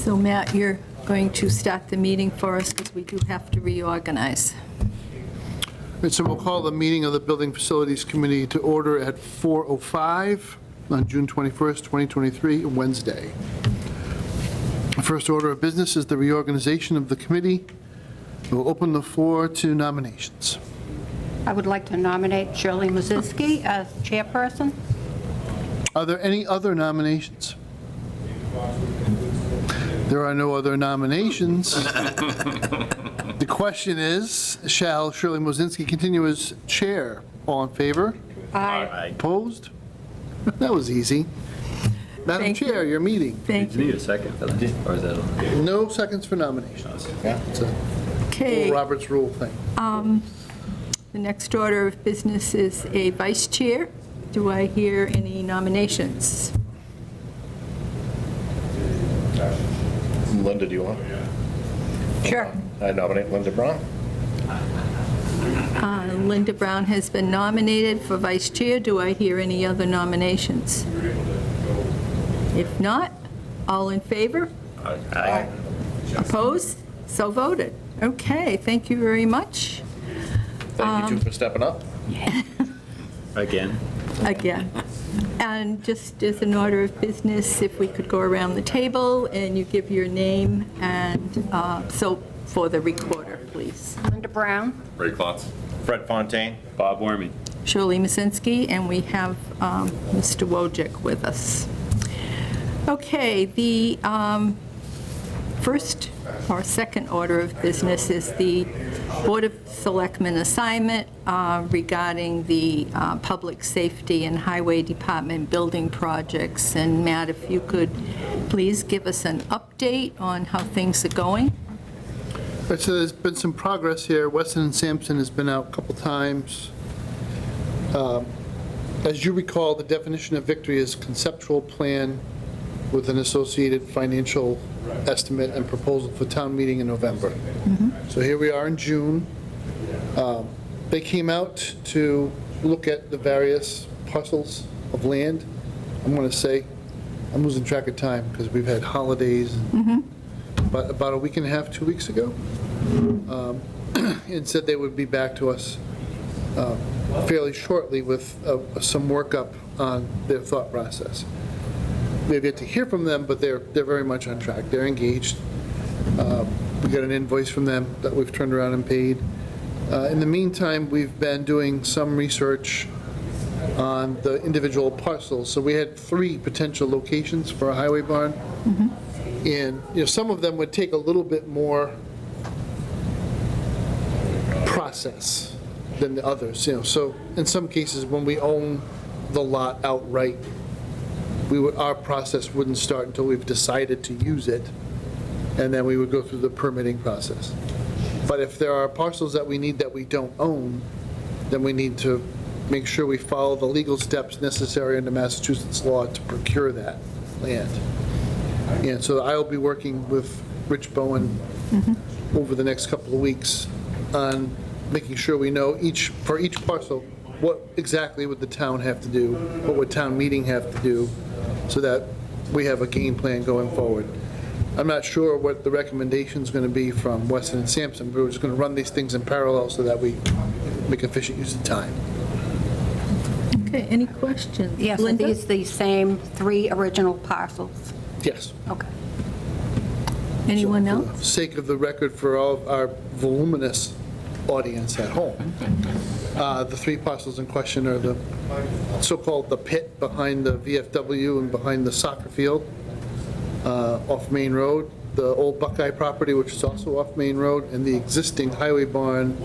So Matt, you're going to start the meeting for us because we do have to reorganize. Right, so we'll call the meeting of the Building Facilities Committee to order at 4:05 on June 21st, 2023, Wednesday. The first order of business is the reorganization of the committee. We'll open the floor to nominations. I would like to nominate Shirley Mazinski as chairperson. Are there any other nominations? There are no other nominations. The question is, shall Shirley Mozinski continue as chair? All in favor? Aye. Opposed? That was easy. Madam Thank you. Chair, your meeting. Thank Do you you. need a second for that? Or is that on? No seconds for nominations. It's a Okay, Robert's Rule thing. the next order of business is a vice chair. Do I hear any nominations? Linda, do you want? Sure. I nominate Linda Braun. Linda Brown has been nominated for vice chair. Do I hear any other nominations? If not, all in favor? Aye. Opposed? So voted. Okay, thank you very much. Thank you two for stepping up. Again? Again. And just as an order of business, if we could go around the table and you give your name and so for the recorder, please. Linda Brown. Ray Klotz. Fred Fontaine. Bob Wormy. Shirley Mazinski, and we have Mr. Wojcik with us. Okay, the first or second order of business is the Board of Selectmen assignment regarding the Public Safety and Highway Department building projects. And Matt, if you could please give us an update on how things are going. Right, so there's been some progress here. Weston and Sampson has been out a couple times. As you recall, the definition of victory is conceptual plan with an associated financial estimate and proposal for town meeting in November. So here we are in June. They came out to look at the various parcels of land. I'm going to say, I'm losing track of time because we've had holidays. But about a week and a half, 2 weeks ago, and said they would be back to us fairly shortly with some workup on their thought process. We've yet to hear from them, but they're very much on track. They're engaged. We got an invoice from them that we've turned around and paid. In the meantime, we've been doing some research on the individual parcels. So we had 3 potential locations for a highway barn. And, some of them would take a little bit more process than the others, So in some cases, when we own the lot outright, our process wouldn't start until we've decided to use it, and then we would go through the permitting process. But if there are parcels that we need that we don't own, then we need to make sure we follow the legal steps necessary under Massachusetts law to procure that land. And so I'll be working with Rich Bowen over the next couple of weeks on making sure we know for each parcel, what exactly would the town have to do, what would town meeting have to do, so that we have a game plan going forward. I'm not sure what the recommendation's going to be from Weston and Sampson, but we're just going to run these things in parallel so that we make efficient use of time. Okay, any questions? Yes, are Linda? these the same 3 original parcels? Yes. Okay. Anyone For else? the sake of the record for all of our voluminous audience at home, the 3 parcels in question are the so-called the pit behind the VFW and behind the soccer field off Main Road, the old Buckeye property, which is also off Main Road, and the existing highway barn,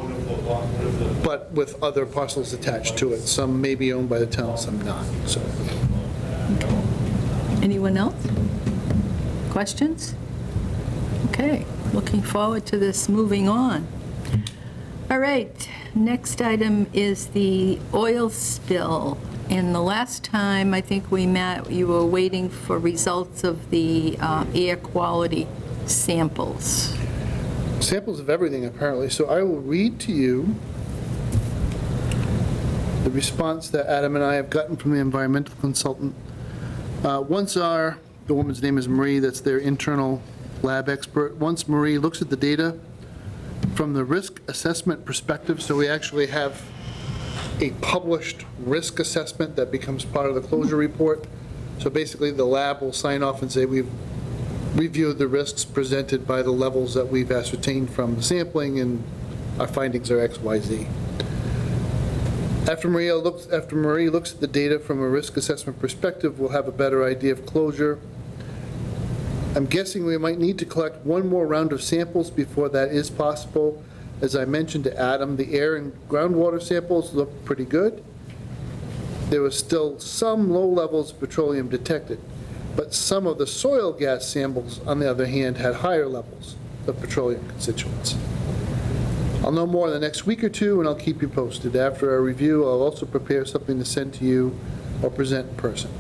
but with other parcels attached to it. Some may be owned by the town, some not. So Anyone else? Questions? Okay, looking forward to this, moving on. All right, next item is the oil spill. And the last time I think we met, you were waiting for results of the air quality samples. samples of everything, apparently. So I will read to you the response that Adam and I have gotten from the environmental consultant. The woman's name is Marie, that's their internal lab expert. Once Marie looks at the data from the risk assessment perspective, so we actually have a published risk assessment that becomes part of the closure report. So basically, the lab will sign off and say, we've reviewed the risks presented by the levels that we've ascertained from the sampling, and our findings are X, Y, Z. After Marie looks at the data from a risk assessment perspective, we'll have a better idea of closure. I'm guessing we might need to collect one more round of samples before that is possible. As I mentioned to Adam, the air and groundwater samples look pretty good. There was still some low levels of petroleum detected, but some of the soil gas samples, on the other hand, had higher levels of petroleum constituents. I'll know more in the next week or two, and I'll keep you posted. After our review, I'll also prepare something to send to you or present in person.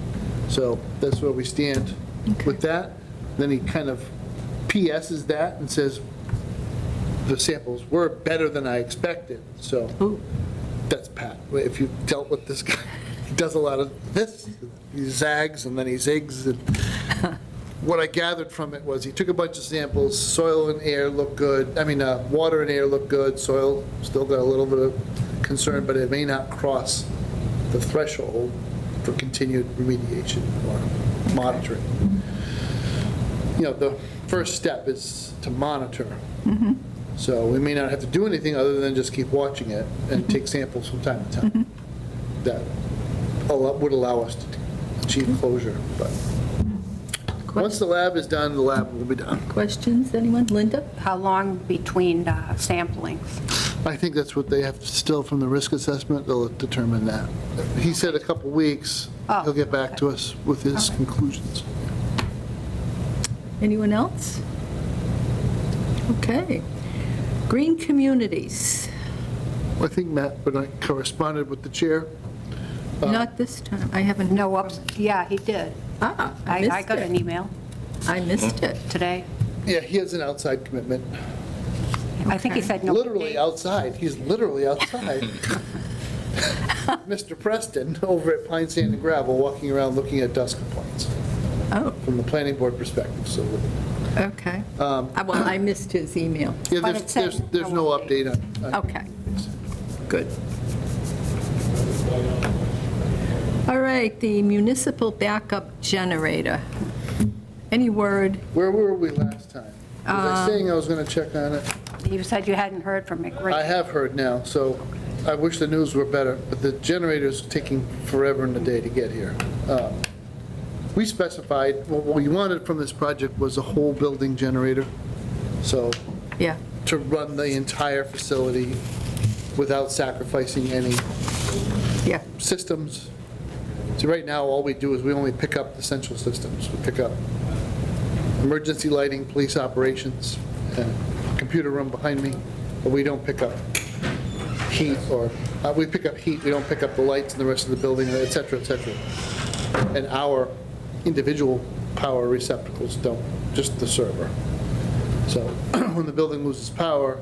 So that's where we stand with that. Then he kind of PS's that and says, the samples were better than I expected. So that's Pat. If you dealt with this guy, he does a lot of this. He zags and then he zigs. And what I gathered from it was he took a bunch of samples. Soil and air looked good. I mean, water and air looked good. Soil still got a little bit of concern, but it may not cross the threshold for continued remediation or monitoring. You know, the first step is to monitor. So we may not have to do anything other than just keep watching it and take samples from time to time. That would allow us to achieve closure. But once the lab is done, the lab will be done. Questions, anyone? Linda? How long between samplings? I think that's what they have still from the risk assessment. They'll determine that. He said a couple weeks. Oh, He'll get back to us with his conclusions. Anyone else? Okay. Green communities. I think Matt Benoit corresponded with the chair. Not this time. I haven't. No ups, yeah, he did. Ah, I I missed got an it. email I missed it. today. Yeah, he has an outside commitment. I think he Okay. said no. Literally outside. He's literally outside. Mr. Preston over at Pine Sand and Gravel walking around looking at dust complaints Oh, from the planning board perspective. So, okay. Well, I missed his email. yeah, But it said there's no update on. Okay. Good. All right, the municipal backup generator. Any word? Where were we last time? Was I saying I was going to check on it? You said you hadn't heard from I McRae. have heard now, so I wish the news were better, but the generator's taking forever and a day to get here. We specified, what we wanted from this project was a whole building generator, so Yeah. to run the entire facility without sacrificing any Yeah. systems. So right now, all we do is we only pick up essential systems. We pick up emergency lighting, police operations, and computer room behind me, but we don't pick up heat or, we pick up heat, we don't pick up the lights in the rest of the building, et cetera, et cetera. And our individual power receptacles don't, just the server. So when the building loses power,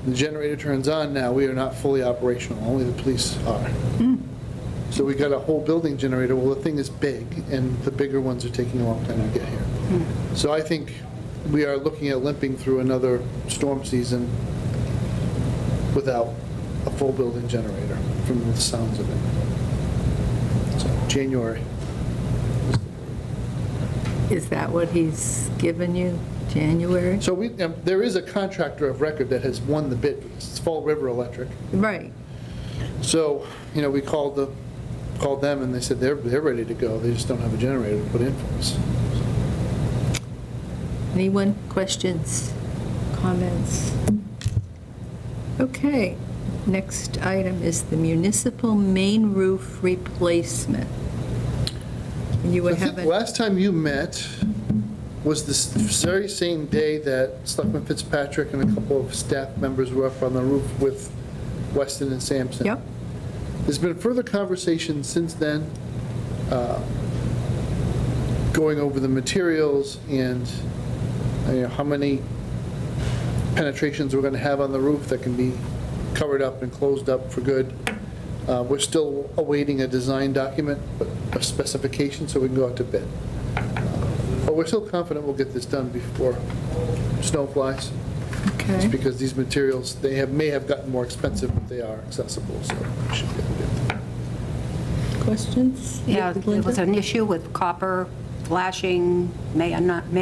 the generator turns on now, we are not fully operational, only the police are. So we got a whole building generator. Well, the thing is big, and the bigger ones are taking a long time to get here. So I think we are looking at limping through another storm season without a full building generator, from the sounds of it. So January. Is that what he's given you, January? So there is a contractor of record that has won the bid. It's Fall River Electric. Right. So, we called them, and they said they're ready to go. They just don't have a generator to put in for us. Anyone? Questions? Comments? Okay. Next item is the municipal main roof replacement. You I would think have a, last time you met was this very same day that Selectman Fitzpatrick and a couple of staff members were up on the roof with Weston and Sampson. yep, There's been further conversation since then, going over the materials and how many penetrations we're going to have on the roof that can be covered up and closed up for good. We're still awaiting a design document, but a specification, so we can go out to bid. But we're still confident we'll get this done before snow flies. Okay. It's because these materials, may have gotten more expensive, but they are accessible, so we should be able to get them. Questions? Yeah, there was Linda? an issue with copper flashing, may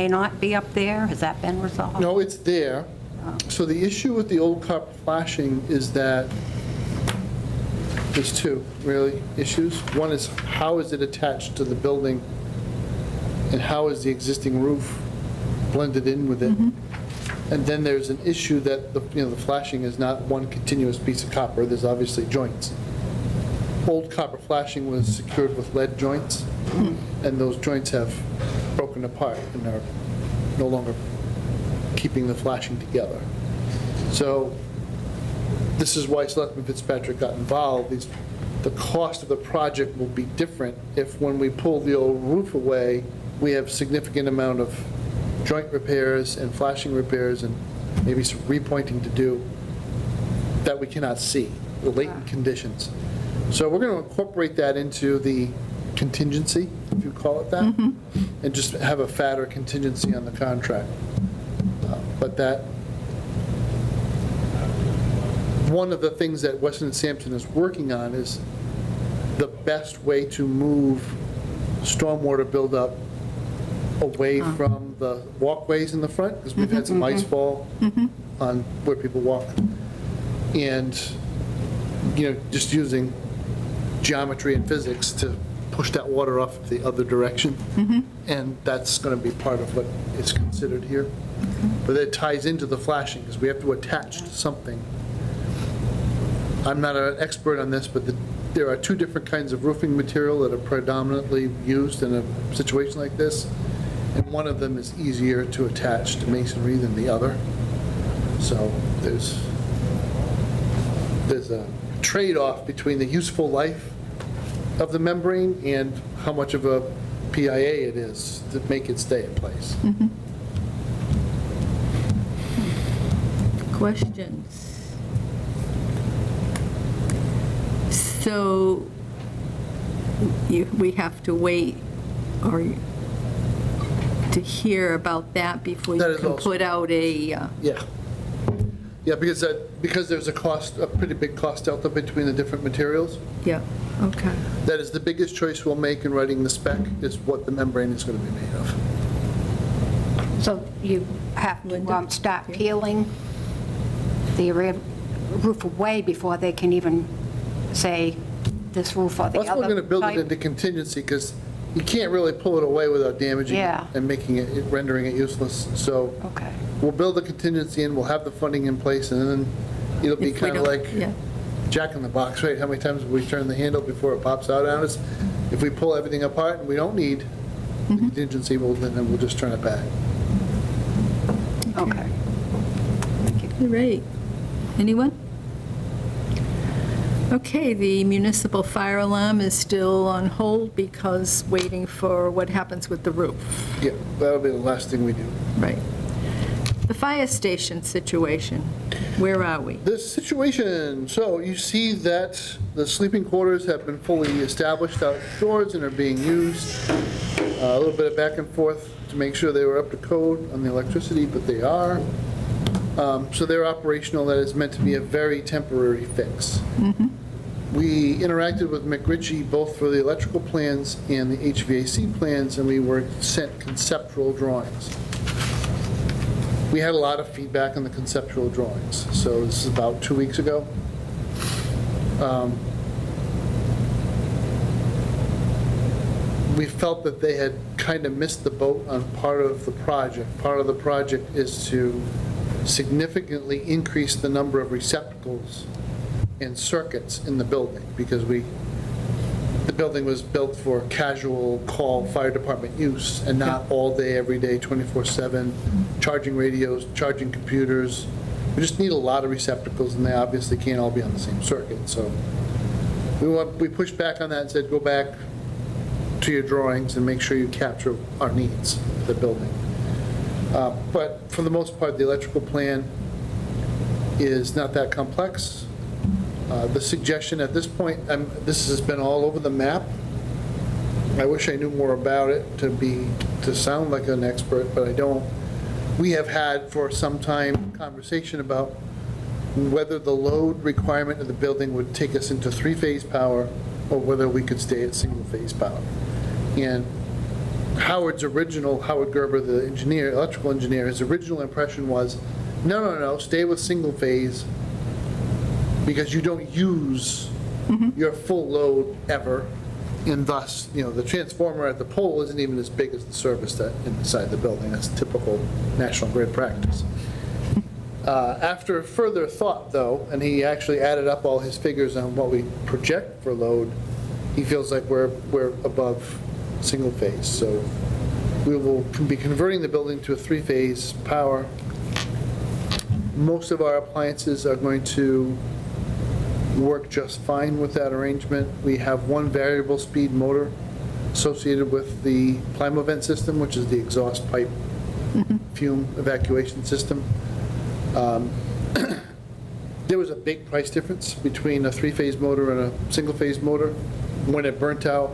not be up there. Has that been resolved? No, it's there. So the issue with the old copper flashing is that there's two, really, issues. One is how is it attached to the building, and how is the existing roof blended in with it? And then there's an issue that the flashing is not one continuous piece of copper. There's obviously joints. Old copper flashing was secured with lead joints, and those joints have broken apart and are no longer keeping the flashing together. So this is why Selectman Fitzpatrick got involved. The cost of the project will be different if, when we pull the old roof away, we have significant amount of joint repairs and flashing repairs and maybe some repointing to do that we cannot see, the latent conditions. So we're going to incorporate that into the contingency, if you call it that, and just have a fatter contingency on the contract. But that, one of the things that Weston and Sampson is working on is the best way to move stormwater buildup away from the walkways in the front, because we've had some ice fall on where people walk. And, just using geometry and physics to push that water off the other direction. And that's going to be part of what is considered here. But it ties into the flashing, because we have to attach to something. I'm not an expert on this, but there are two different kinds of roofing material that are predominantly used in a situation like this. And one of them is easier to attach to masonry than the other. So there's a trade-off between the useful life of the membrane and how much of a PIA it is to make it stay in place. Questions? So we have to wait to hear about that before That you is can also- put out a, Yeah. Yeah, because there's a pretty big cost delta between the different materials. yeah, okay. That is the biggest choice we'll make in writing the spec, is what the membrane is going to be made of. So you have Linda? to start peeling the roof away before they can even say this roof or the other Plus, we're going to build it type? into contingency, because you can't really pull it away without damaging it Yeah. and rendering it useless. So Okay. we'll build the contingency in, we'll have the funding in place, and then it'll be If we kind of don't- like yeah. Jack in the Box, right? How many times have we turned the handle before it pops out on us? If we pull everything apart and we don't need the contingency, then we'll just turn it back. Okay. All right. Anyone? Okay, the municipal fire alarm is still on hold because waiting for what happens with the roof. Yeah, that'll be the last thing we do. Right. The fire station situation, where are we? The situation, so you see that the sleeping quarters have been fully established outdoors and are being used. A little bit of back and forth to make sure they were up to code on the electricity, but they are. So they're operational. That is meant to be a very temporary fix. We interacted with McRitchie both for the electrical plans and the HVAC plans, and we were sent conceptual drawings. We had a lot of feedback on the conceptual drawings, so this is about 2 weeks ago. We felt that they had kind of missed the boat on part of the project. Part of the project is to significantly increase the number of receptacles and circuits in the building, because the building was built for casual call fire department use and not all day, every day, 24/7, charging radios, charging computers. We just need a lot of receptacles, and they obviously can't all be on the same circuit. So we pushed back on that and said, go back to your drawings and make sure you capture our needs for the building. But for the most part, the electrical plan is not that complex. The suggestion at this point, this has been all over the map, I wish I knew more about it to sound like an expert, but I don't. We have had for some time conversation about whether the load requirement of the building would take us into three-phase power or whether we could stay at single-phase power. And Howard Gerber, the engineer, electrical engineer, his original impression was, no, stay with single-phase because you don't use your full load ever, and thus, the transformer at the pole isn't even as big as the service that inside the building. That's typical National Grid practice. After further thought, though, and he actually added up all his figures on what we project for load, he feels like we're above single phase. So we will be converting the building to a three-phase power. Most of our appliances are going to work just fine with that arrangement. We have one variable speed motor associated with the Plymouth system, which is the exhaust pipe fume evacuation system. There was a big price difference between a three-phase motor and a single-phase motor. When it burnt out,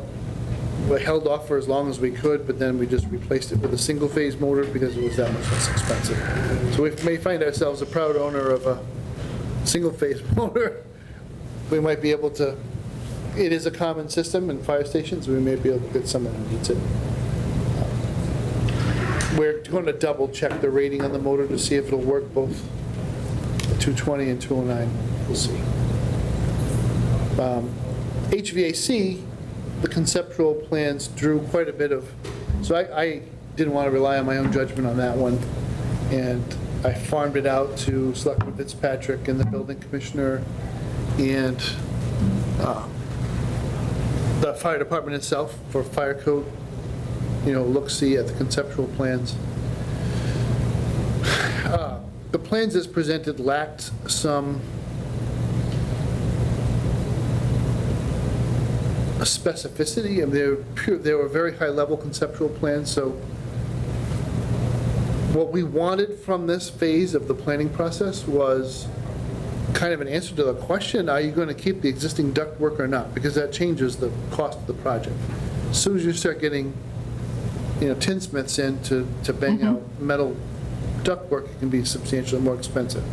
we held off for as long as we could, but then we just replaced it with a single-phase motor because it was that much less expensive. So we may find ourselves a proud owner of a single-phase motor. We might be able to, it is a common system in fire stations, we may be able to get someone who needs it. We're going to double check the rating on the motor to see if it'll work both 220 and 209. We'll see. HVAC, the conceptual plans drew quite a bit of, so I didn't want to rely on my own judgment on that one, and I farmed it out to Selectman Fitzpatrick and the building commissioner and the fire department itself for fire code, look-see at the conceptual plans. The plans as presented lacked some specificity. I mean, they were very high-level conceptual plans, so what we wanted from this phase of the planning process was kind of an answer to the question, are you going to keep the existing ductwork or not? Because that changes the cost of the project. As soon as you start getting, tinsmiths in to bang out metal ductwork, it can be substantially more expensive.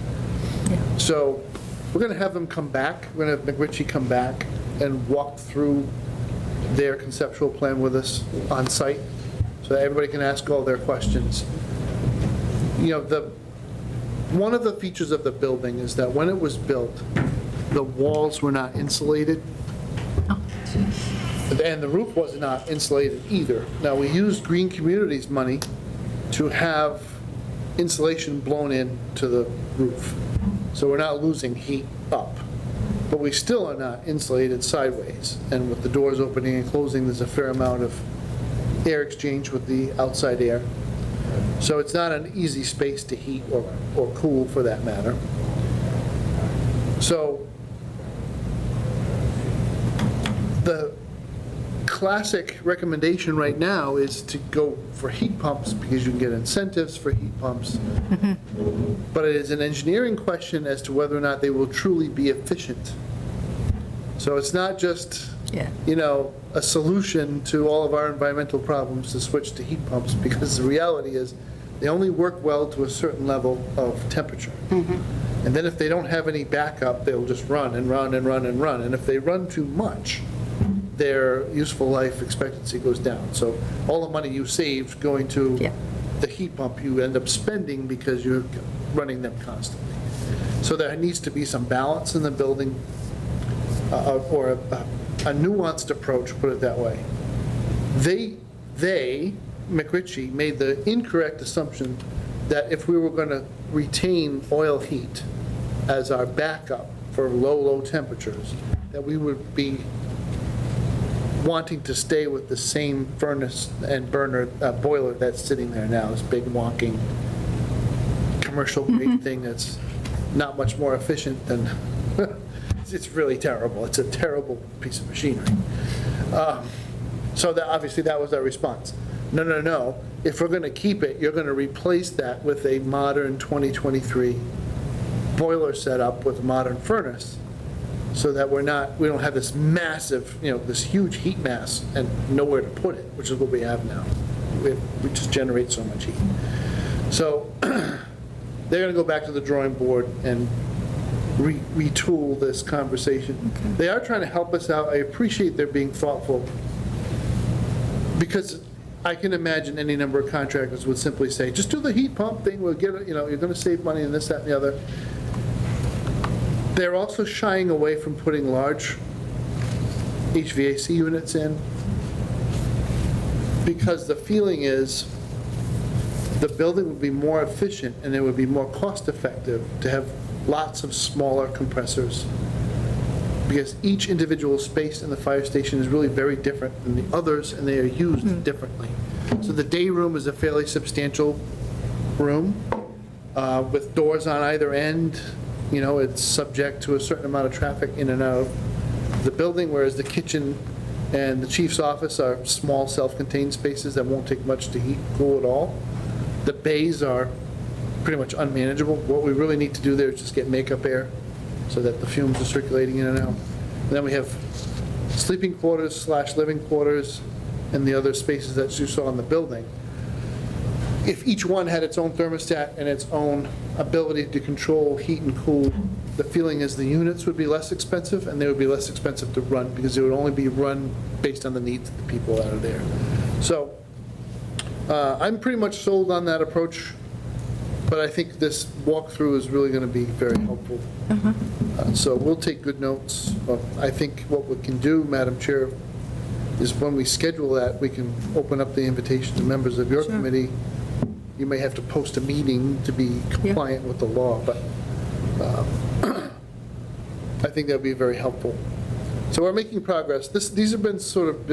Yeah. So we're going to have them come back. We're going to have McRitchie come back and walk through their conceptual plan with us on site so that everybody can ask all their questions. One of the features of the building is that when it was built, the walls were not insulated. And the roof was not insulated either. Now, we used Green Communities money to have insulation blown into the roof. So we're not losing heat up. But we still are not insulated sideways. And with the doors opening and closing, there's a fair amount of air exchange with the outside air. So it's not an easy space to heat or cool for that matter. So the classic recommendation right now is to go for heat pumps because you can get incentives for heat pumps. But it is an engineering question as to whether or not they will truly be efficient. So it's not just, a solution to all of our environmental problems to switch to heat pumps, because the reality is they only work well to a certain level of temperature. And then if they don't have any backup, they'll just run and run and run and run. And if they run too much, their useful life expectancy goes down. So all the money you saved going to the heat pump, you end up spending because you're running them constantly. So there needs to be some balance in the building, or a nuanced approach, put it that way. McRitchie, made the incorrect assumption that if we were going to retain oil heat as our backup for low temperatures, that we would be wanting to stay with the same furnace and burner boiler that's sitting there now, this big walking commercial grade thing that's not much more efficient than, it's really terrible. It's a terrible piece of machinery. So that, obviously that was our response. No. If we're going to keep it, you're going to replace that with a modern 2023 boiler setup with a modern furnace so that we don't have this massive, this huge heat mass and nowhere to put it, which is what we have now. We just generate so much heat. So they're going to go back to the drawing board and retool this conversation. They are trying to help us out. I appreciate their being thoughtful, because I can imagine any number of contractors would simply say, just do the heat pump thing, we'll get it, you're going to save money and this, that, and the other. They're also shying away from putting large HVAC units in, because the feeling is the building would be more efficient and it would be more cost-effective to have lots of smaller compressors, because each individual space in the fire station is really very different than the others, and they are used differently. So the day room is a fairly substantial room with doors on either end. It's subject to a certain amount of traffic in and out of the building, whereas the kitchen and the chief's office are small, self-contained spaces that won't take much to heat and cool at all. The bays are pretty much unmanageable. What we really need to do there is just get makeup air so that the fumes are circulating in and out. And then we have sleeping quarters / living quarters and the other spaces that you saw in the building. If each one had its own thermostat and its own ability to control heat and cool, the feeling is the units would be less expensive, and they would be less expensive to run, because they would only be run based on the needs of the people that are there. So I'm pretty much sold on that approach, but I think this walkthrough is really going to be very helpful. So we'll take good notes. I think what we can do, Madam Chair, is when we schedule that, we can open up the invitation to members of your committee. You may have to post a meeting to be compliant with the law, but I think that would be very helpful. So we're making progress. These have been sort of,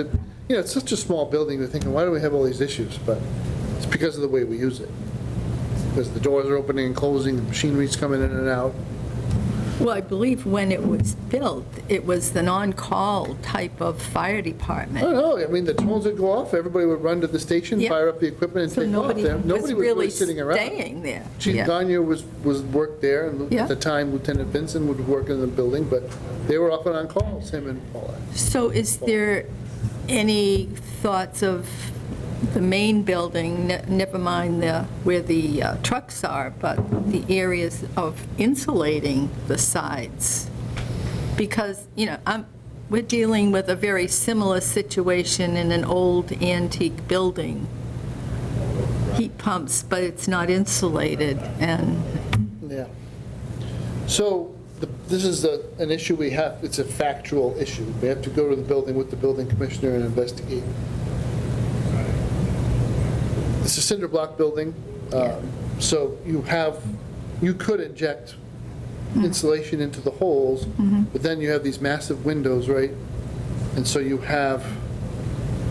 it's such a small building, we're thinking, why do we have all these issues? But it's because of the way we use it. Because the doors are opening and closing, the machinery's coming in and out. Well, I believe when it was built, it was the on-call type of fire I department. don't know, the phones would go off, everybody would run to the station, Yeah. fire up the equipment and So take off. nobody There. was Nobody was really sitting around. staying there. Chief Yeah. Gagne was worked there, and Yeah. at the time Lieutenant Vincent would work in the building, but they were often on calls, him and Paula. So is there any thoughts of the main building, never mind where the trucks are, but the areas of insulating the sides? Because, we're dealing with a very similar situation in an old antique building. Heat pumps, but it's not insulated, and, Yeah. So this is an issue we have, it's a factual issue. We have to go to the building with the building commissioner and investigate. It's a cinder block building, so you could inject insulation into the holes, but then you have these massive windows, right? And so you have,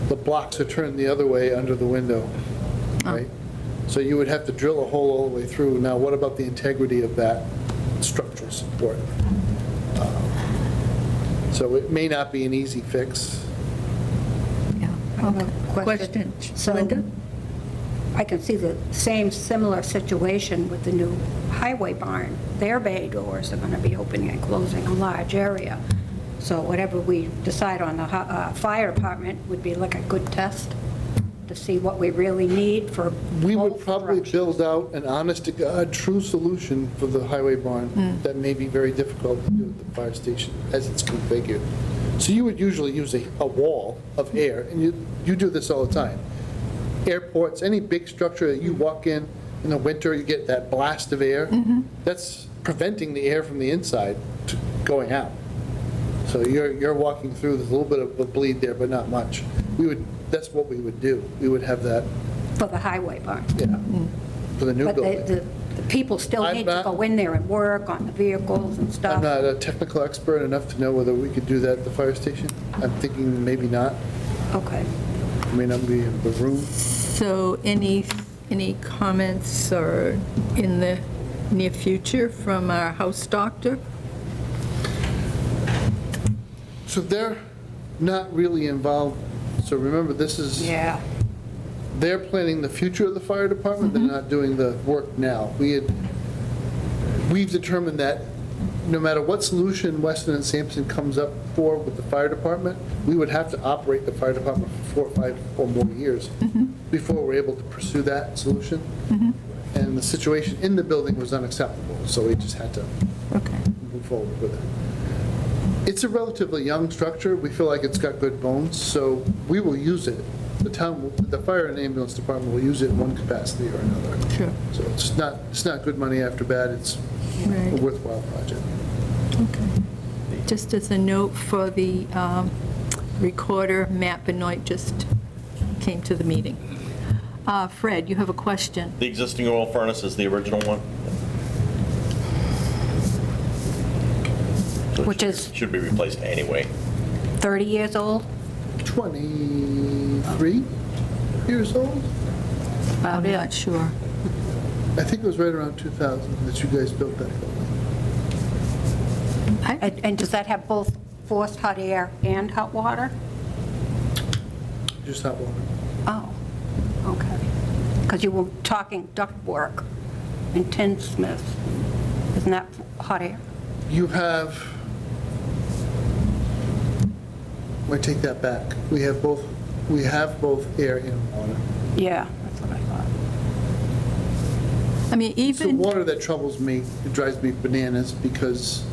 the blocks are turned the other way under the window, right? So you would have to drill a hole all the way through. Now, what about the integrity of that structural support? So it may not be an easy fix. yeah. I have a Okay. question. So- Linda? I can see the same similar situation with the new highway barn. Their bay doors are going to be opening and closing a large area. So whatever we decide on the fire department would be like a good test to see what we really need for We would both probably directions. build out an honest-to-God true solution for the highway barn that may be very difficult to do at the fire station as it's configured. So you would usually use a wall of air, and you do this all the time. Airports, any big structure that you walk in the winter, you get that blast of air. That's preventing the air from the inside going out. So you're walking through, there's a little bit of a bleed there, but not much. That's what we would do. We would have that, For the highway barn. for the new But building. the people still I'm need to not- go in there and work on the vehicles and I'm stuff. not a technical expert enough to know whether we could do that at the fire station. I'm thinking maybe not. Okay. May not be in the room. So any comments or in the near future from our house doctor? So they're not really involved. So remember, this is, Yeah. they're planning the future of the fire department. They're not doing the work now. We've determined that no matter what solution Weston and Sampson comes up for with the fire department, we would have to operate the fire department for 4 or 5 or more years before we're able to pursue that solution. And the situation in the building was unacceptable, so we just had to Okay. move forward with it. It's a relatively young structure. We feel like it's got good bones, so we will use it. The town, the fire and ambulance department will use it in one capacity or another. Sure. So it's not good money after bad. It's a Right. worthwhile project. Okay. Just as a note for the recorder, Matt Benoit just came to the meeting. Fred, you have a question? The existing oil furnace is the original one? So it Which should- is- Should be replaced anyway. 30 years old? 23 years old? I'm not sure. I think it was right around 2000 that you guys built that building. And does that have both forced hot air and hot water? Just hot water. Oh, okay. Because you were talking ductwork in Tinsmith. Isn't that hot air? You have, I take that back. We have both air and water. Yeah, that's what I thought. I mean, It's the even, water that troubles me, it drives me bananas, because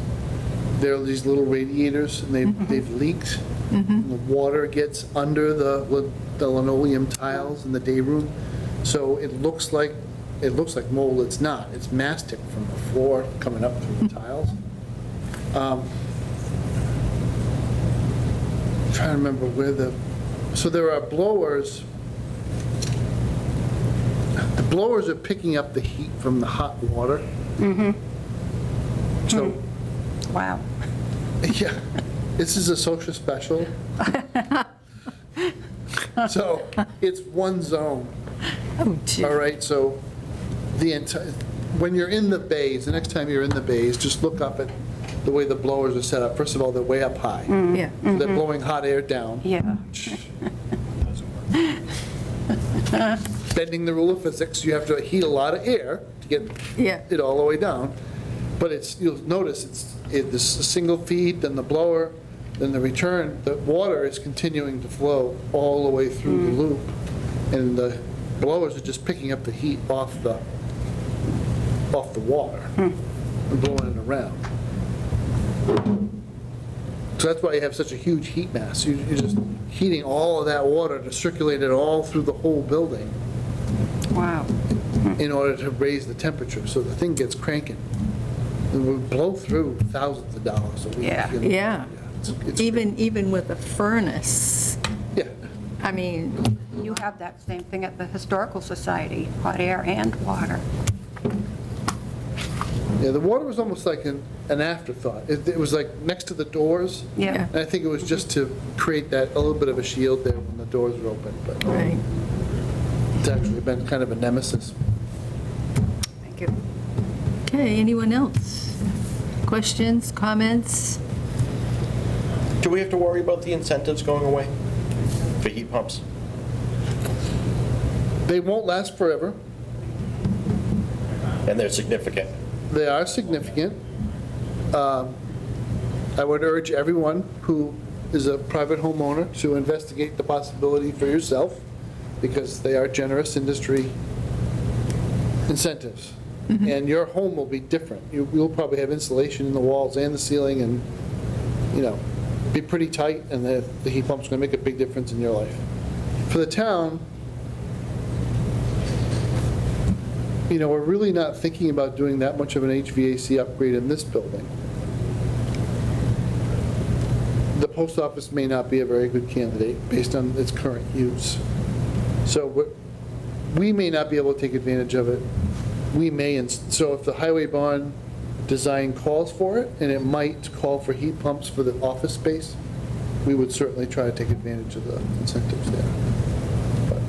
there are these little radiators, and they've leaked. And the water gets under the linoleum tiles in the day room, so it looks like mold. It's not. It's mastic from the floor coming up through the tiles. Trying to remember where so there are blowers. The blowers are picking up the heat from the hot water. So, Wow. yeah, this is a social special. So it's one zone, oh, gee. all right? So when you're in the bays, the next time you're in the bays, just look up at the way the blowers are set up. First of all, they're way up high. Yeah. So they're blowing hot air down. Yeah. Bending the rule of physics, you have to heat a lot of air to get Yeah. it all the way down. But you'll notice it's a single feed, then the blower, then the return. The water is continuing to flow all the way through the loop, and the blowers are just picking up the heat off the water and blowing it around. So that's why you have such a huge heat mass. You're just heating all of that water to circulate it all through the whole building Wow. in order to raise the temperature, so the thing gets cranking. It will blow through thousands of dollars a week. Yeah. you know. Yeah. It's Even with a furnace, Yeah, I mean, You have that same thing at the Historical Society, hot air and water. yeah, the water was almost like an afterthought. It was like next to the doors, Yeah. and I think it was just to create a little bit of a shield there when the doors were open, but right. it's actually been kind of a nemesis. Thank you. Okay, anyone else? Questions, comments? Do we have to worry about the incentives going away for heat pumps? They won't last forever. And they're significant. They are significant. I would urge everyone who is a private homeowner to investigate the possibility for yourself, because they are generous industry incentives. And your home will be different. You'll probably have insulation in the walls and the ceiling, and, be pretty tight, and the heat pump's going to make a big difference in your life. For the town, we're really not thinking about doing that much of an HVAC upgrade in this building. The post office may not be a very good candidate based on its current use. So we may not be able to take advantage of it. We may, so if the highway barn design calls for it, and it might call for heat pumps for the office space, we would certainly try to take advantage of the incentives there. But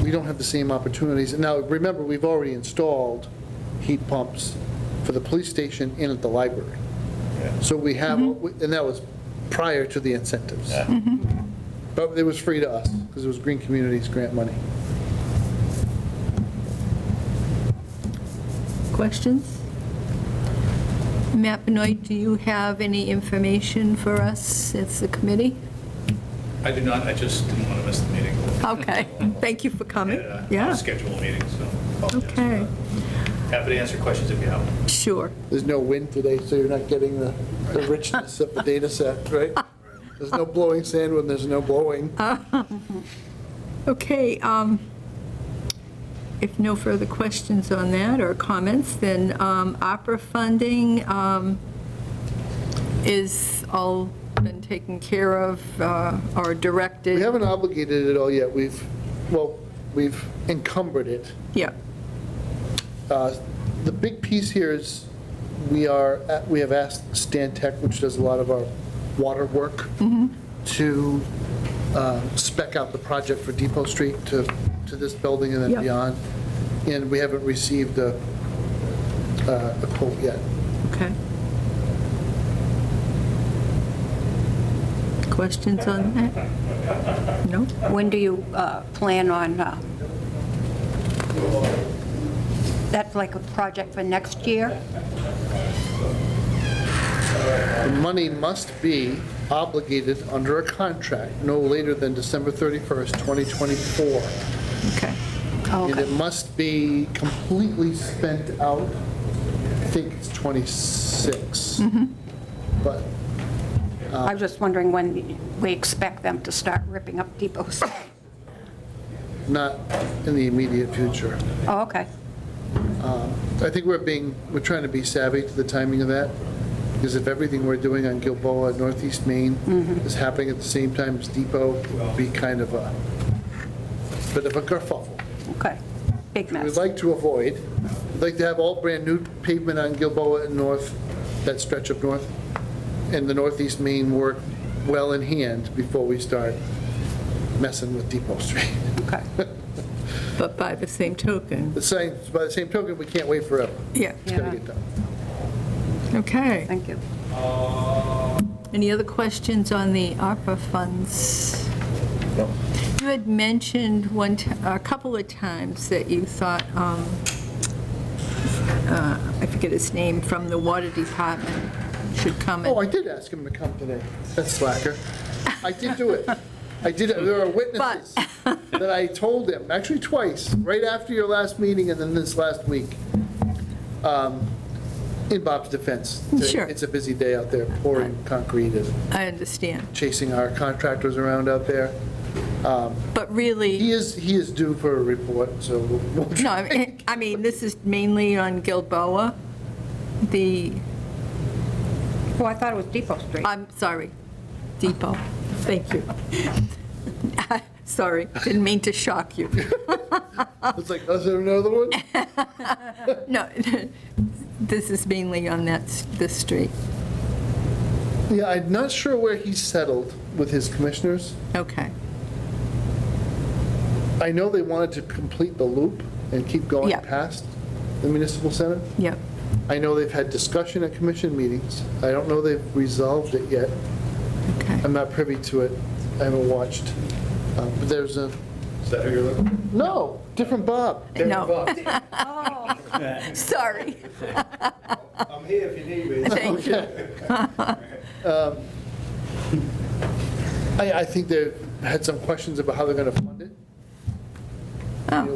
we don't have the same opportunities. And now, remember, we've already installed heat pumps for the police station and at the library. So we have, and that was prior to the incentives. Yeah. But it was free to us, because it was Green Communities grant money. Questions? Matt Benoit, do you have any information for us as a committee? I do not, I just didn't want to miss the meeting. Okay, thank you for coming. I'll Yeah, schedule a meeting, so. apologize for okay, that. Happy to answer questions if you have them. sure. There's no wind today, so you're not getting the richness of the data set, right? There's no blowing sand when there's no blowing. Okay, if no further questions on that or comments, then opera funding is all been taken care of or directed? We haven't obligated it all yet. We've encumbered it. Yeah, The big piece here is we have asked Stantec, which does a lot of our water work, to spec out the project for Depot Street to this building and then Yep. beyond. And we haven't received a quote yet. okay. Questions on that? No? When do you plan on, that's like a project for next year? The money must be obligated under a contract no later than December 31st, 2024. Okay, Oh, And okay. it must be completely spent out, I think it's 26. But I was just wondering when we expect them to start ripping up Depot Street. not in the immediate future. Oh, okay. I think we're trying to be savvy to the timing of that, because if everything we're doing on Gilboa, Northeast Maine is happening at the same time as Depot, it would be kind of a bit of a kerfuffle. Okay. Big We'd mess. like to avoid, we'd like to have all brand-new pavement on Gilboa and North, that stretch up north, and the Northeast Maine work well in hand before we start messing with Depot Street. Okay. but by the same token, By the same token, we can't wait forever. yeah, It's got to Yeah. get done. okay. Thank you. Any other questions on the ARPA funds? No. You had mentioned a couple of times that you thought, I forget his name, from the water department should come. Oh, I did ask him to come today. That's slacker. I did do it. I did, there are witnesses that I told him, actually twice, right after your last meeting and then this last week, in Bob's defense. Sure. It's a busy day out there pouring concrete and I understand, chasing our contractors around out there. but really, He is due for a report, so we'll no, try. I mean, this is mainly on Gilboa, Oh, I thought it was Depot Street. I'm sorry, Depot, thank you. Sorry, didn't mean to shock you. It's like, is there another one? No, this is mainly on this street. Yeah, I'm not sure where he's settled with his commissioners. Okay, I know they wanted to complete the loop and keep going Yeah. past the municipal center. yep, I know they've had discussion at commission meetings. I don't know they've resolved it yet. okay. I'm not privy to it. I haven't watched. But there's a, Is that who you're looking for? no, different Bob. No, sorry, I'm here if you need me. thank you. I think they've had some questions about how they're going to fund it. You know,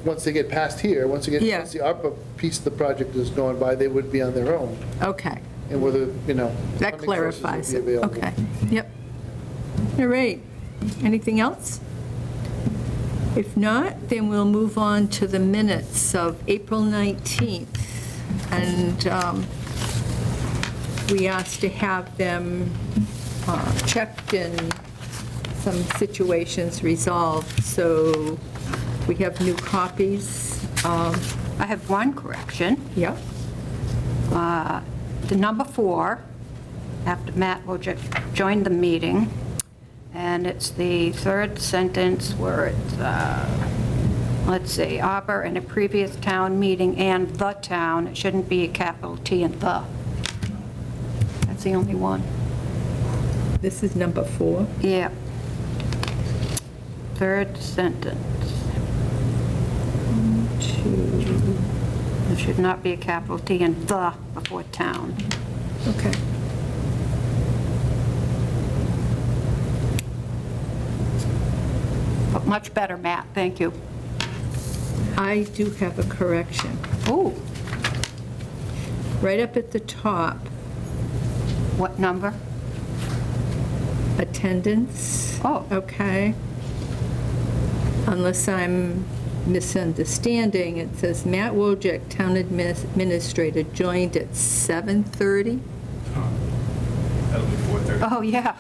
once they get past here, once Yeah. the ARPA piece of the project is going by, they would be on their own. Okay, And whether, that funding sources would clarifies be it, available. okay, yep. All right, anything else? If not, then we'll move on to the minutes of April 19th. And we asked to have them checked and some situations resolved, so we have new copies. I have one correction. Yep, The number 4, after Matt Wojcik joined the meeting, and it's the third sentence where it's, let's see, Arbor in a previous town meeting and the town. It shouldn't be a capital T and the. That's the only one. this is number 4. Yeah. Third sentence. There should not be a capital T and the before town. Okay. But much better, Matt, thank you. I do have a correction. Ooh, Right up at the top, what number? attendance. Oh. Okay. Unless I'm misunderstanding, it says Matt Wojcik, Town Administrator, joined at 7:30. That'll be 4:30. Oh, yeah,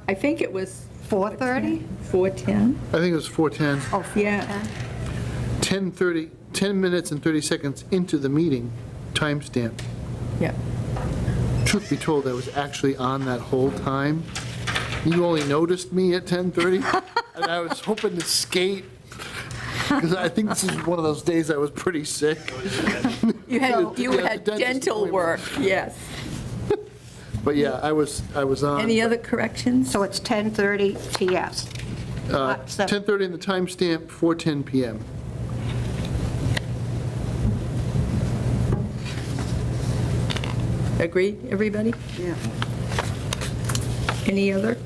I think it was 4:30? 4:10. I think it was 4:10. Oh, Yeah. 10:30, 10 minutes and 30 seconds into the meeting, timestamp. Yeah. Truth be told, I was actually on that whole time. You only noticed me at 10:30, and I was hoping to skate, because I think this is one of those days I was pretty sick. You Yeah, had the dentist dental appointment. work, yes. But yeah, I was on. Any other corrections? so it's 10:30 TS. not 7. 10:30 in the timestamp, 4:10 PM. Agreed, everybody? Yeah. Any other?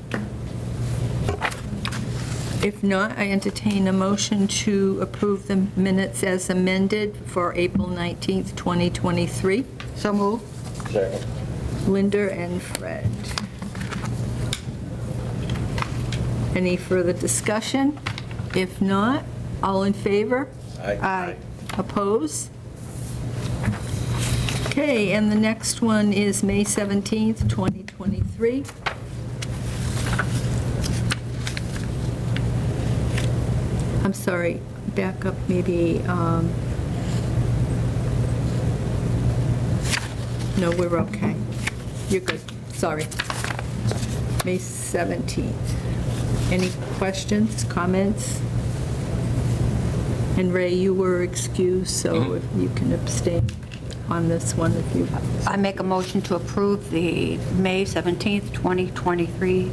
If not, I entertain a motion to approve the minutes as amended for April 19th, 2023. So move. Second. Linda and Fred. Any further discussion? If not, all in favor? Aye. Oppose? Okay, and the next one is May 17th, 2023. I'm sorry, back up maybe, no, we're okay. You're good, sorry. May 17th. Any questions, comments? And Ray, you were excused, so if you can abstain on this one if you have. I make a motion to approve the May 17th, 2023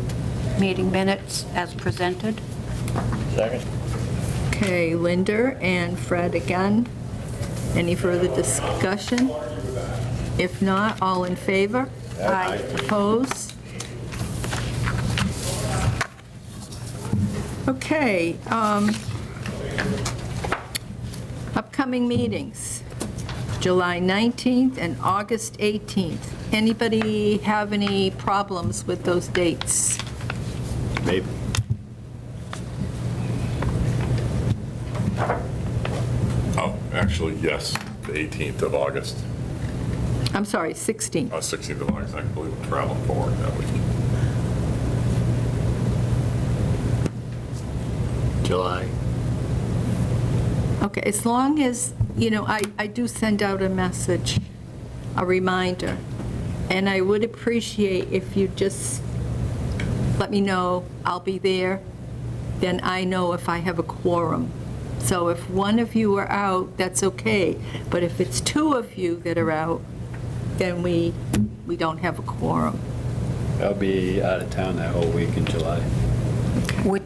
meeting minutes as presented. Second. Okay, Linda and Fred again. Any further discussion? If not, all in favor? Aye. Oppose? Okay, upcoming meetings, July 19th and August 18th. Anybody have any problems with those dates? Maybe. Oh, actually, yes, the 18th of August, I'm sorry, 16th. 16th of August, I believe I'm traveling for work that week. July. Okay, as long as, I do send out a message, a reminder, and I would appreciate if you just let me know I'll be there, then I know if I have a quorum. So if one of you are out, that's okay, but if it's two of you that are out, then we don't have a quorum. I'll be out of town that whole week in July. Would,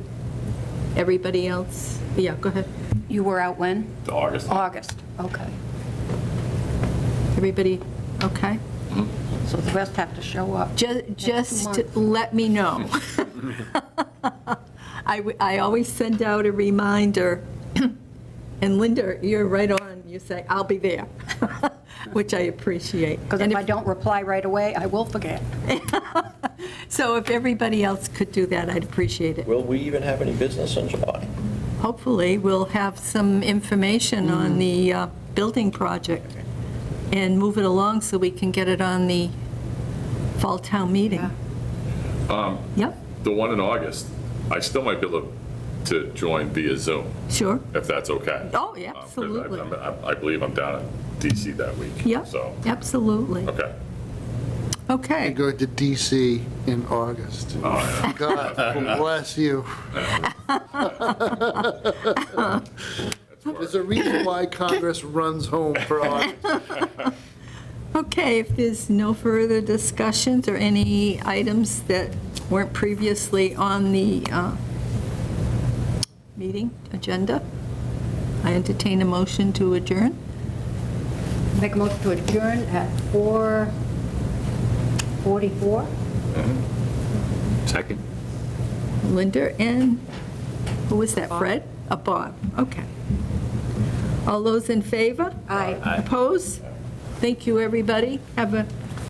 Everybody else? Yeah, go ahead. you were out when? The August. August, okay. Everybody, okay? So the rest have to show up. Just month. let me know. I always send out a reminder, and Linda, you're right on, you say, I'll be there, which I appreciate. Because And if I don't reply right away, I will forget. So if everybody else could do that, I'd appreciate it. Will we even have any business in July? Hopefully, we'll have some information on the building project and move it along so we can get it on the fall town meeting. Yep, The one in August, I still might be able to join via Zoom, sure. if that's okay. Oh, yeah, 'Cause absolutely. I believe I'm down in DC that week. Yep, So, absolutely. okay. Okay. I'm going to DC in August. Oh, yeah. God bless you. There's a reason why Congress runs home for August. Okay, if there's no further discussions or any items that weren't previously on the meeting agenda, I entertain a motion to adjourn. Make a motion to adjourn at 4:44. Second? Linda and, who was that, Fred? Bob, okay. All those in favor? Aye. Oppose? Thank you, everybody. Have a